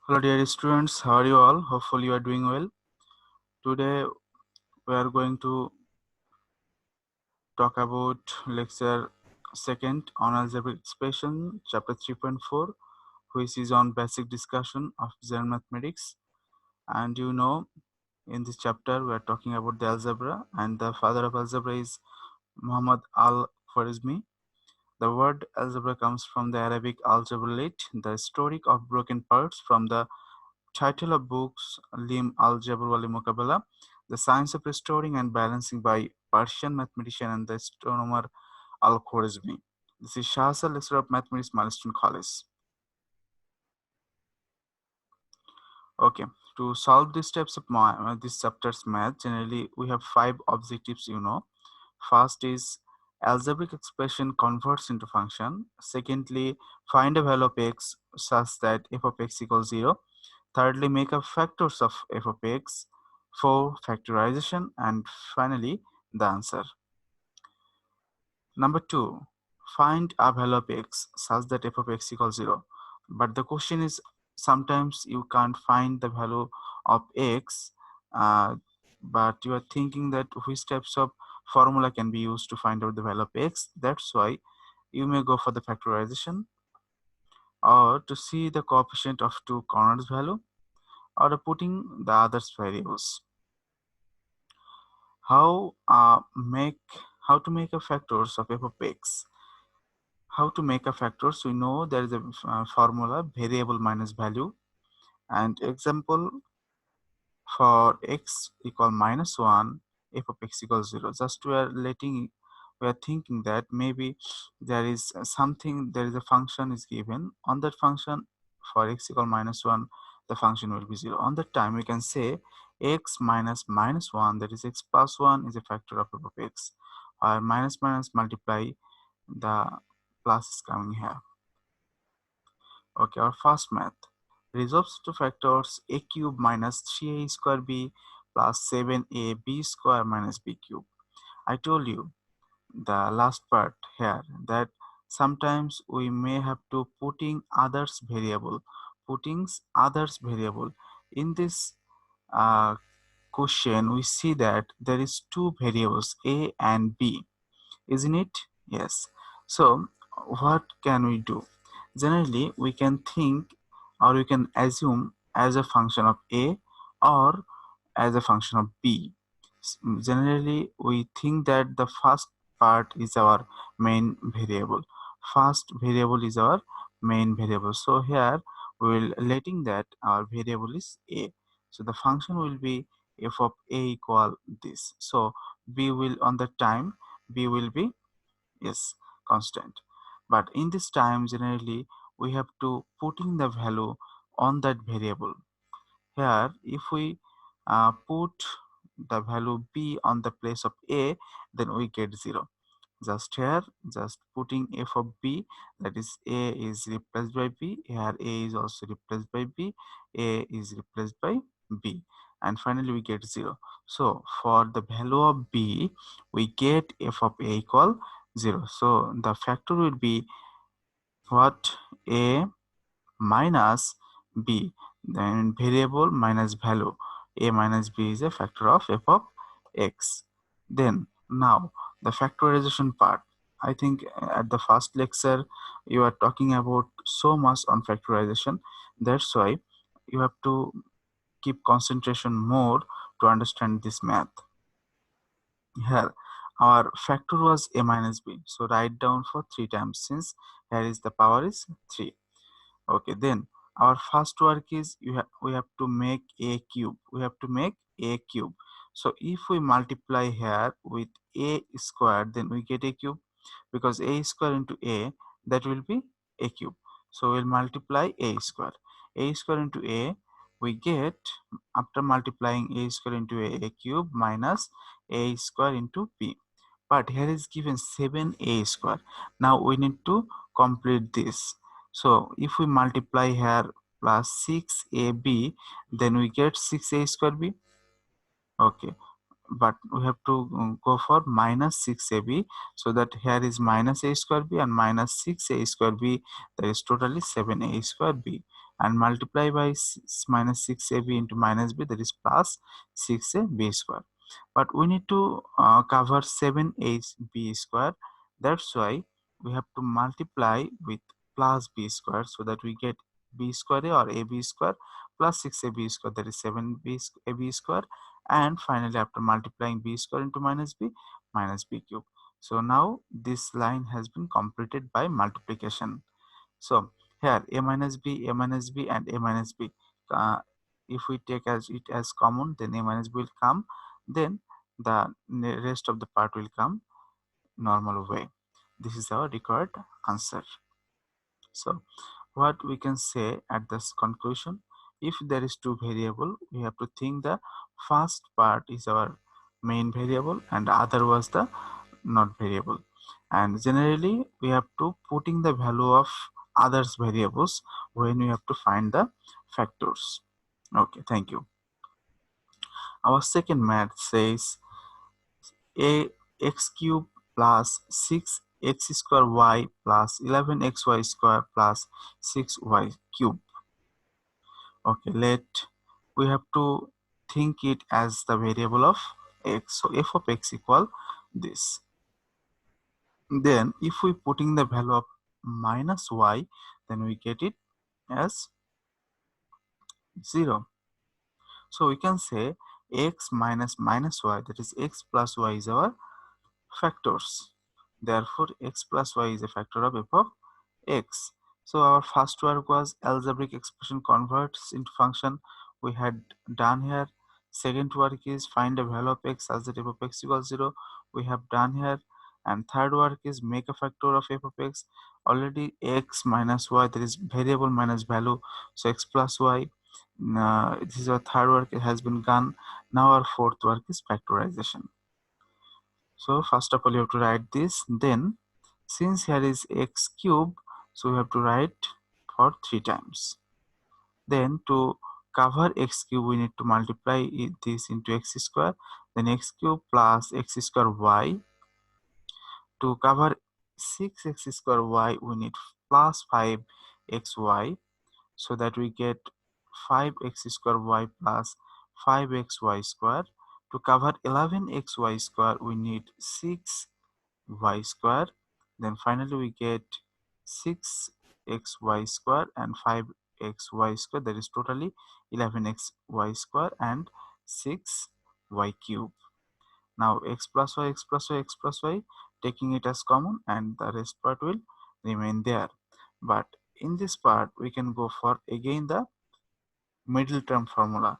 Hello dear students, how are you all? Hopefully you are doing well. Today we are going to talk about lecture second on algebraic expression, chapter 3.4, which is on basic discussion of general mathematics. And in this chapter we are talking about the algebra, and the father of algebra is Muhammad al-Khwarizmi. The word algebra comes from the Arabic al-Jabralit, the story of broken parts from the title of books Lim al-Jabr wal Muqabala, The Science of Restoring and Balancing by Persian mathematician and the astronomer Al-Khwarizmi. This is Shahsal, lecturer of mathematics, Milestone College. Okay, to solve these steps of this chapter's math, generally we have 5 objectives. First is algebraic expression converts into function. Secondly, find a value of x such that f of x equals 0. Thirdly, make up factors of f of x. 4. Factorization. And finally, the answer. Number 2. Find a value of x such that f of x equals 0. But the question is, sometimes you can't find the value of x, but you are thinking that which types of formula can be used to find out the value of x. That's why you may go for the factorization, or to see the coefficient of two corners value, or putting the others variables. How how to make a factors of f of x? How to make a factors? We know there is a formula variable minus value, and example for x equal -1, f of x equals 0. Just we are thinking that maybe there is there is a function is given. On that function, for x equal -1, the function will be 0. On that time, we can say x minus -1, that is x plus 1, is a factor of f of x. Or minus minus multiply, the plus is coming here. Okay, our first math resolves to factors a cube minus 3a square b plus 7ab square minus b cube. I told you the last part here that sometimes we may have to putting others variable. In this uh, question, we see that there is two variables a and b, isn't it? Yes. So what can we do? Generally, we can think, or we can assume as a function of a or as a function of b. Generally, we think that the first part is our main variable. First variable is our main variable. So here we will letting that our variable is a. So the function will be f of a equal this. So b will on the time b will be, yes, constant. But in this time, generally we have to put in the value on that variable. Here, if we put the value b on the place of a, then we get 0. Just here, just putting f of b, that is a is replaced by b. Here a is also replaced by b, a is replaced by b, and finally we get 0. So for the value of b, we get f of a equal 0. So the factor will be what? A minus b, then variable minus value. A minus b is a factor of f of x. Then now the factorization part. I think at the first lecture you are talking about so much on factorization. That's why you have to keep concentration more to understand this math. Here our factor was a minus b, so write down for 3 times since here is the power is 3. Okay, then our first work is we have to make a cube. We have to make a cube. So if we multiply here with a square, then we get a cube, because a square into a, that will be a cube. So we'll multiply a square. A square into a, we get, after multiplying a square into a cube minus a square into b. But here is given 7a square. Now we need to complete this. So if we multiply here plus 6ab, then we get 6a square b. Okay, but we have to go for minus 6ab, so that here is minus a square b and minus 6a square b, that is totally 7a square b. and multiply by minus 6ab into minus b, that is plus 6ab square. But we need to cover 7ab square. That's why we have to multiply with plus b square, so that we get b square or ab square plus 6ab square, that is 7ab square, and finally after multiplying b square into minus b cube. So now this line has been completed by multiplication. So here a minus b and a minus b, uh, if we take it as common, then a minus b will come, then the rest of the part will come normal way. This is our required answer. So what we can say at this conclusion, if there is two variable, we have to think the first part is our main variable and the other was the not variable, and generally we have to putting the value of others variables when we have to find the factors. Okay, thank you. Our second math says a x cube plus 6x square y plus 11xy square plus 6y cube. Okay, we have to think it as the variable of x. So f of x equal this. Then if we putting the value of minus y, then we get it as 0. So we can say x minus minus y, that is x plus y, is our factors. Therefore x plus y is a factor of f of x. So our first work was algebraic expression converts into function. We had done here. Second work is find the value of x as that f of x equals 0. We have done here. And third work is make a factor of f of x. Already x minus y, that is variable minus value, so x plus y. This is our third work, it has been done. Now our fourth work is factorization. So first of all you have to write this, then since here is x cube, so we have to write for 3 times. Then to cover x cube we need to multiply this into x square, then x cube plus x square y. To cover 6x square y we need plus 5xy, so that we get 5x square y plus 5xy square. To cover 11xy square we need 6y square. Then finally we get 6xy square and 5xy square, that is totally 11xy square and 6y cube. Now x plus y, x plus y, x plus y, taking it as common, and the rest part will remain there. But in this part we can go for again the middle term formula.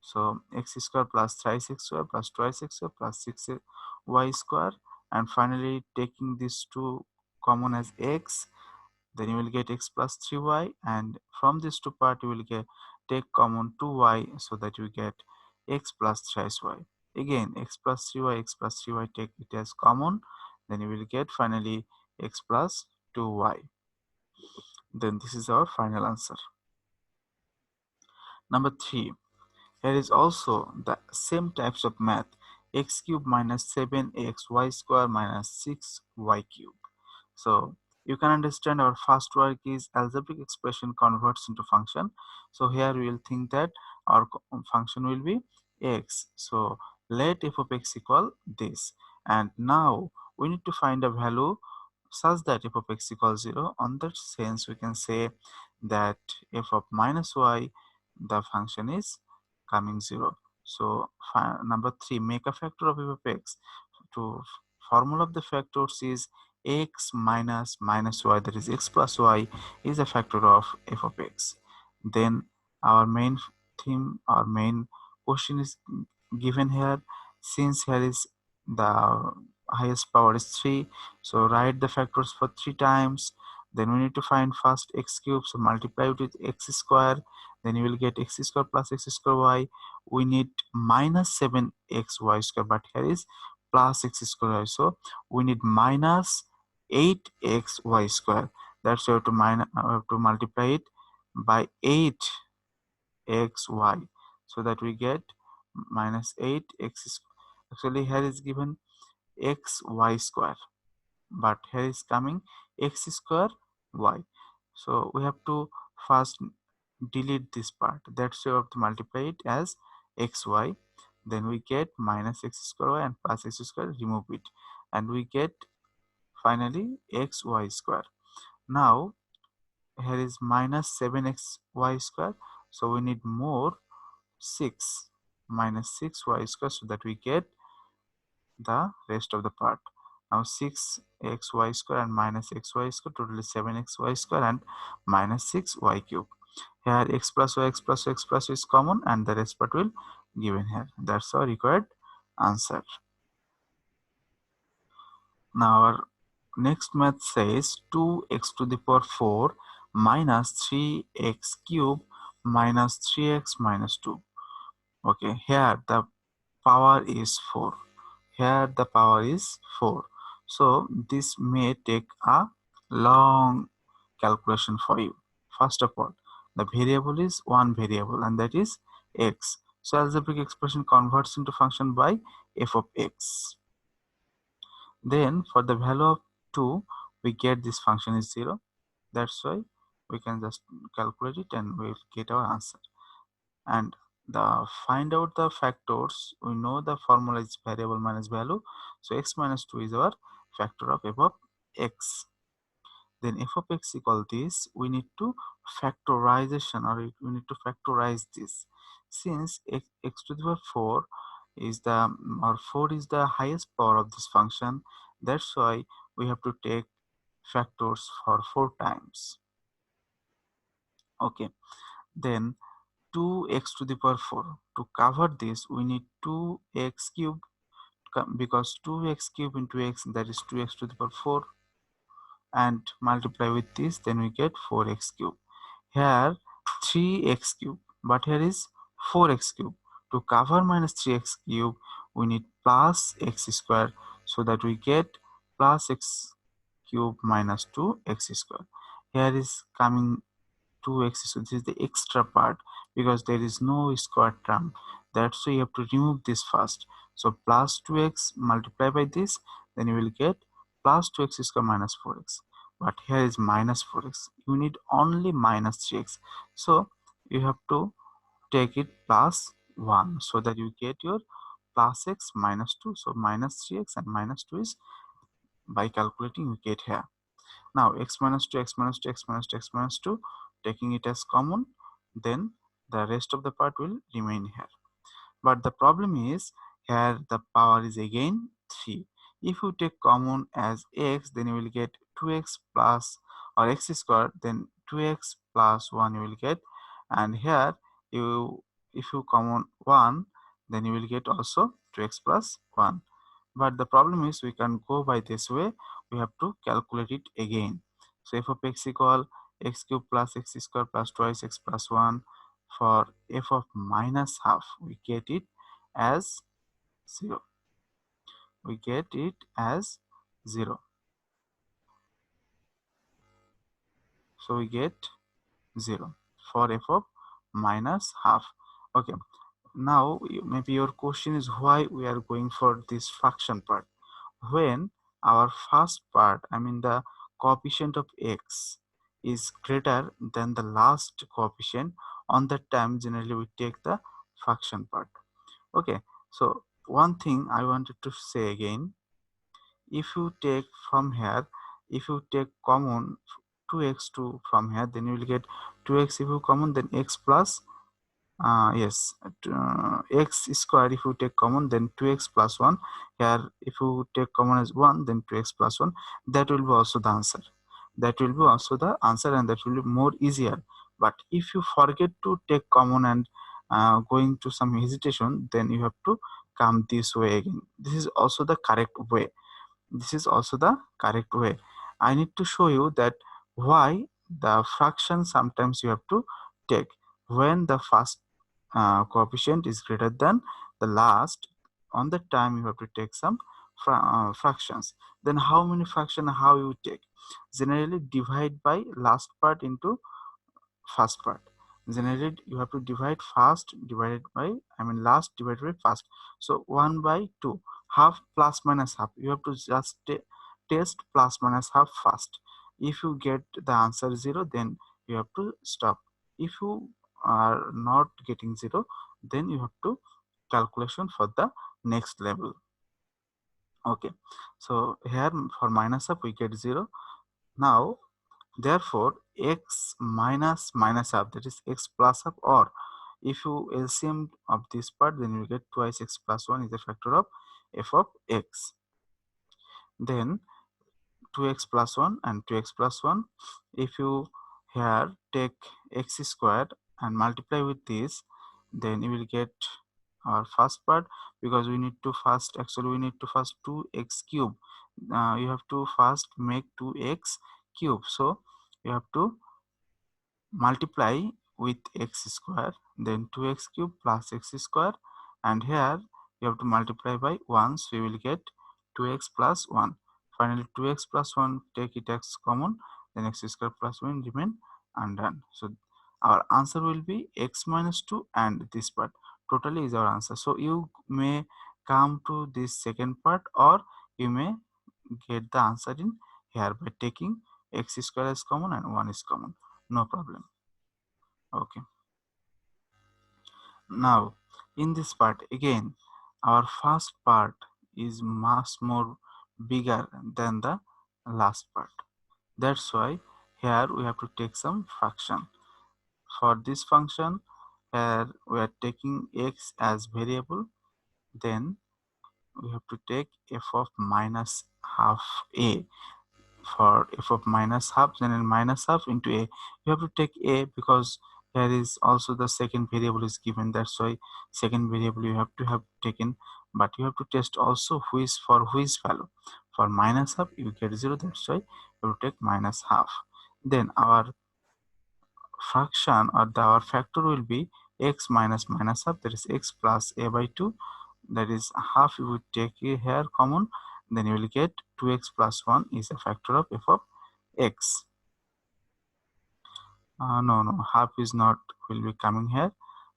So x square plus thrice x square plus twice x square plus 6y square, and finally taking these two common as x, then you will get x plus 3y, and from this two part you will get take common 2y, so that you get x plus thrice y. Again x plus 3y, x plus 3y, take it as common, then you will get finally x plus 2y. Then this is our final answer. Number 3, here is also the same types of math, x cube minus 7xy square minus 6y cube. So you can understand our first work is algebraic expression converts into function. So here we will think that our function will be x. So let f of x equal this. And now we need to find a value such that f of x equals 0. On that sense, we can say that f of minus y, the function is coming 0. So number 3, make a factor of f of x. To formula of the factors is x minus minus y, that is x plus y, is a factor of f of x. Then our main theme, our main question is given here. Since here is the highest power is 3, so write the factors for 3 times. Then we need to find first x cube, so multiply it with x square, then you will get x square plus x square y. We need minus 7xy square, but here is plus x square y, so we need minus 8xy square. That's why we have to multiply it by 8xy, so that we get minus 8x. Actually here is given xy square, but here is coming x square y. So we have to first delete this part. That's why we have to multiply it as xy. Then we get minus x square y and plus x square, remove it. And we get finally xy square. Now here is minus 7xy square. So we need more 6 minus 6y square so that we get the rest of the part. Now 6xy square and minus xy square, totally 7xy square and minus 6y cube. Here x plus y, x plus y, x plus y is common and the rest part will given here. That's our required answer. Now our next math says 2x to the power 4 minus 3x cube minus 3x minus 2. Okay, here the power is 4. Here the power is 4. So this may take a long calculation for you. First of all, the variable is one variable and that is x. So algebraic expression converts into function by f of x. Then for the value of 2, we get this function is 0. That's why we can just calculate it and we'll get our answer. And the find out the factors, we know the formula is variable minus value. So x minus 2 is our factor of f of x. Then f of x equal this, we need to factorization or we need to factorize this. Since x to the power 4 is the or 4 is the highest power of this function, that's why we have to take factors for 4 times. Okay, then 2x to the power 4. To cover this, we need 2x cube because 2x cube into x, that is 2x to the power 4, and multiply with this, then we get 4x cube. Here 3x cube, but here is 4x cube. To cover minus 3x cube, we need plus x square, so that we get plus x cube minus 2x square. Here is coming 2x, so this is the extra part because there is no square term. That's why you have to remove this first. So plus 2x multiply by this, then you will get plus 2x square minus 4x. But here is minus 4x. You need only minus 3x. So you have to take it plus 1 so that you get your plus x minus 2. So minus 3x and minus 2 is by calculating you get here. Now x minus 2, x minus 2, x minus 2, x minus 2, taking it as common, then the rest of the part will remain here. But the problem is here the power is again 3. If you take common as x, then you will get 2x plus or x square, then 2x plus 1 you will get, and here you if you common 1, then you will get also 2x plus 1. But the problem is we can go by this way, we have to calculate it again. So f of x equal x cube plus x square plus twice x plus 1. For f of minus half, we get it as 0. We get it as 0. So we get 0 for f of minus half. Okay. Now maybe your question is why we are going for this fraction part. When our first part, I mean the coefficient of x is greater than the last coefficient, on that time generally we take the fraction part. Okay, so one thing I wanted to say again, if you take from here, if you take common 2x2 from here, then you will get 2x. If you common, then x plus yes, x square. If you take common, then 2x plus 1. Here if you take common as 1, then 2x plus 1. That will be also the answer. That will be also the answer, and that will be more easier. But if you forget to take common and going to some hesitation, then you have to come this way again. This is also the correct way. This is also the correct way. I need to show you that why the fraction sometimes you have to take when the first coefficient is greater than the last. On the time you have to take some fractions. Then how many fraction, how you take? Generally divide by last part into first part. Generally you have to divide first divided by, I mean last divided by first. So 1 by 2, half plus minus half, you have to just test plus minus half first. If you get the answer 0, then you have to stop. If you are not getting 0, then you have to calculation for the next level. Okay, so here for minus half we get 0. Now therefore x minus minus half, that is x plus half, or if you LCM of this part, then you get twice x plus 1 is a factor of f of x. Then 2x plus 1 and 2x plus 1, if you here take x squared and multiply with this, then you will get our first part, because we need to first, actually we need to first 2x cube. You have to first make 2x cube, so you have to multiply with x square, then 2x cube plus x square, and here you have to multiply by 1, so you will get 2x plus 1. Finally 2x plus 1, take it as common, then x square plus 1 remain undone. So our answer will be x minus 2, and this part totally is our answer. So you may come to this second part, or you may get the answer in here by taking x square as common and 1 is common, no problem. Okay, now in this part again, our first part is much more bigger than the last part. That's why here we have to take some fraction. For this function, here we are taking x as variable, then we have to take f of minus half a. For f of minus half, then in minus half into a, you have to take a, because here is also the second variable is given, that's why second variable you have to have taken, but you have to test also which for which value. For minus half you get 0, that's why you have to take minus half. Then our fraction, or our factor will be x minus minus half, that is x plus a by 2, that is half you would take here common, then you will get 2x plus 1 is a factor of f of x. No, half is not will be coming here,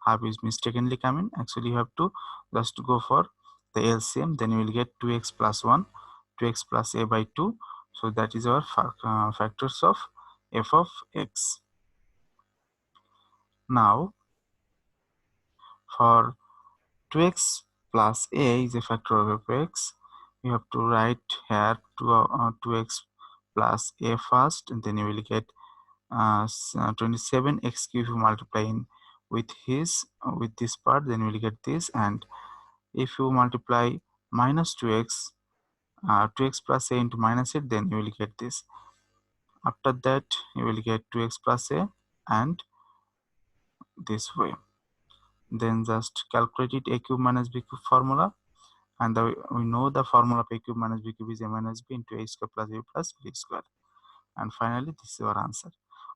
half is mistakenly coming. Actually you have to just go for the LCM, then you will get 2x plus 1, 2x plus a by 2, so that is our factors of f of x. Now for 2x plus a is a factor of x, you have to write here 2x plus a first, and then you will get 27x cube. If you multiply in with his with this part, then you will get this, and if you multiply minus 2x 2x plus a into minus 8, then you will get this. After that you will get 2x plus a, and this way, then just calculate it, a cube minus b cube formula, and we know the formula of a cube minus b cube is a minus b into a square plus b plus b square, and finally this is our answer.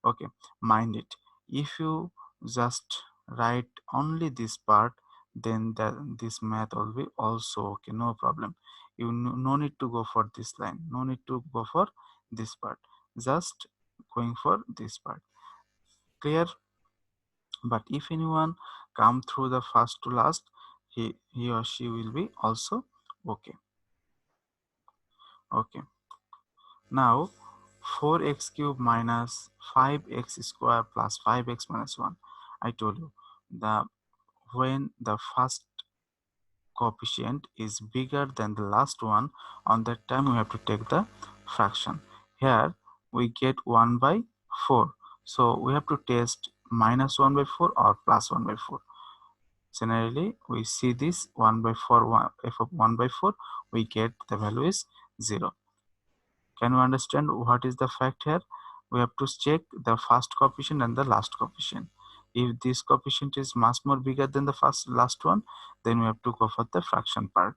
Okay, mind it, if you just write only this part, then this math will be also okay, no problem. You no need to go for this line, no need to go for this part, just going for this part, clear? But if anyone come through the first to last, he or she will be also okay. Okay, now 4x cube minus 5x square plus 5x minus 1. I told you, the when the first coefficient is bigger than the last one, on that time we have to take the fraction. Here we get 1 by 4, so we have to test minus 1 by 4 or plus 1 by 4. Generally we see this 1 by 4, f of 1 by 4, we get the value is 0. Can you understand what is the fact here? We have to check the first coefficient and the last coefficient. If this coefficient is much more bigger than the last one, then we have to go for the fraction part.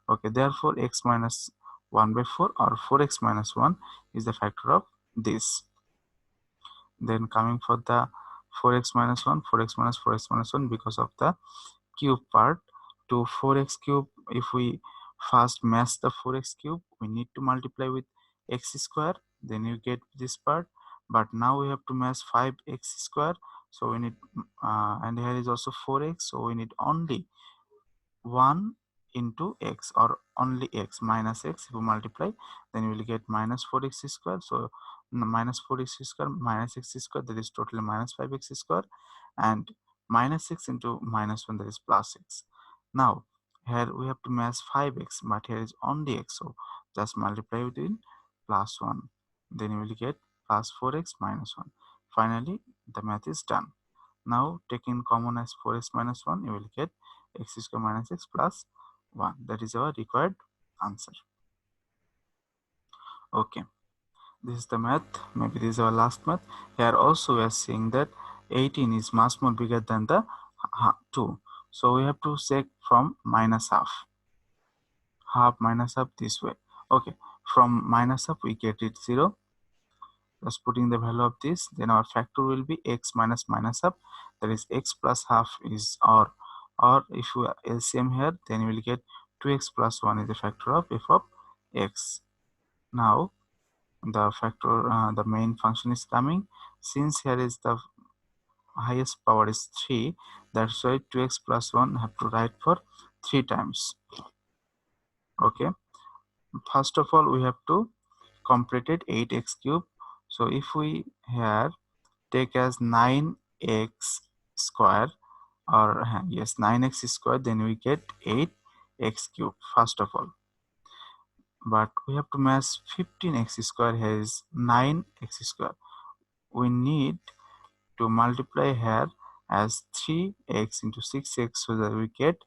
Okay, therefore x minus 1 by 4 or 4x minus 1 is the factor of this. Then coming for the 4x minus 1, 4x minus 4x minus 1, because of the cube part, to 4x cube, if we first match the 4x cube, we need to multiply with x square, then you get this part. But now we have to match 5x square, so we need and here is also 4x, so we need only 1 into x, or only x minus x. If you multiply, then you will get minus 4x square. So minus 4x square minus x square, that is totally minus 5x square, and minus 6 into minus 1, that is plus x. Now here we have to match 5x, but here is only x, so just multiply within plus 1, then you will get plus 4x minus 1. Finally the math is done. Now taking common as 4x minus 1, you will get x square minus x plus 1. That is our required answer. Okay, this is the math. Maybe this is our last math. Here also we are seeing that 18 is much more bigger than the 2. So we have to check from minus half. Half minus half this way. Okay, from minus half we get it 0. Just putting the value of this, then our factor will be x minus minus half, that is x plus half is or if we LCM here, then we will get 2x plus 1 is the factor of f of x. Now the factor, the main function is coming. Since here is the highest power is 3, that's why 2x plus 1 have to write for 3 times. Okay, first of all we have to complete it 8x cube. So if we here take as 9x square, or yes, 9x square, then we get 8x cube first of all. But we have to match 15x square, here is 9x square. We need to multiply here as 3x into 6x, so that we get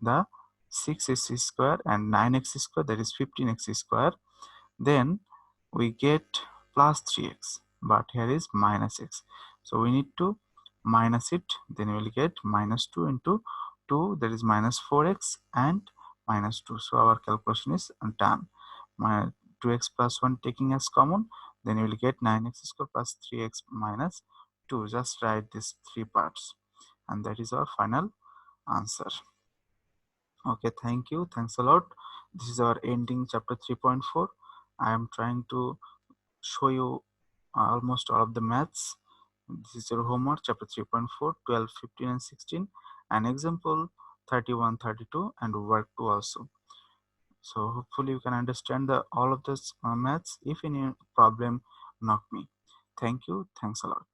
the 6x square and 9x square, that is 15x square. Then we get plus 3x, but here is minus x, so we need to minus it. Then we will get minus 2 into 2, that is minus 4x and minus 2. So our calculation is done. My 2x plus 1 taking as common, then you will get 9x square plus 3x minus 2. Just write these three parts, and that is our final answer. Okay, thank you, thanks a lot. This is our ending chapter 3.4. I am trying to show you almost all of the maths. This is your homework, chapter 3.4, 12, 15 and 16, and example 31, 32 and work 2 also. So hopefully you can understand the all of this maths. If any problem, knock me. Thank you, thanks a lot.